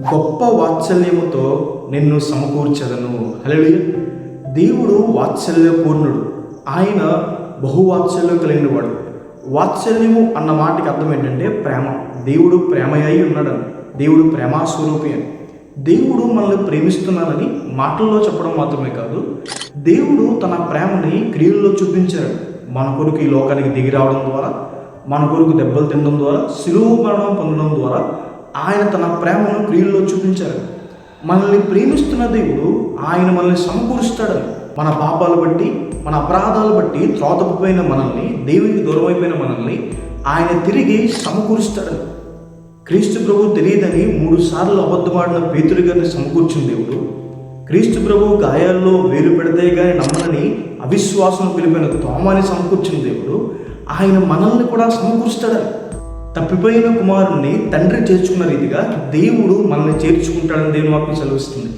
గొప్ప వాత్సల్యముతో నిన్ను సమకూర్చదను. హల్లెలూయా. దేవుడు వాత్సల్యపూర్ణుడు. ఆయన బహువాత్సల్యం కలిగిన వాడు. వాత్సల్యము అన్న మాటకి అర్థం ఏంటంటే ప్రేమ. దేవుడు ప్రేమ అయి ఉన్నాడని, దేవుడు ప్రేమాస్వరూపి అని. దేవుడు మనల్ని ప్రేమిస్తున్నానని మాటల్లో చెప్పడం మాత్రమే కాదు, దేవుడు తన ప్రేమని క్రియల్లో చూపించాడు. మన కొరకు ఈ లోకానికి దిగి రావడం ద్వారా, మన కొరకు దెబ్బలు తినడం ద్వారా, శిలువ మరణం పొందడం ద్వారా ఆయన తన ప్రేమను క్రియల్లో చూపించారు. మనల్ని ప్రేమిస్తున్న దేవుడు ఆయన మనల్ని సమకూరుస్తాడని, మన పాపాలు బట్టి, మన అపరాధాలు బట్టి త్రోతపోయిన మనల్ని, దేవునికి దూరం అయిపోయిన మనల్ని ఆయన తిరిగి సమకూరుస్తాడని. క్రీస్తు ప్రభు తెలియదని 3 సార్లు అబద్ధమాడిన పేతురు గారిని సమకూర్చిన దేవుడు, క్రీస్తు ప్రభు గాయాల్లో వేలు పెడితే కానీ నమ్మనని అవిశ్వాసం పిలిపిన తోమాని సమకూర్చిన దేవుడు ఆయన మనల్ని కూడా సమకూరుస్తాడని. తప్పిపోయిన కుమారుణ్ణి తండ్రి చేర్చుకున్న రీతిగా దేవుడు మనల్ని చేర్చుకుంటాడని దేవుని వాక్యం సెలవిస్తుంది.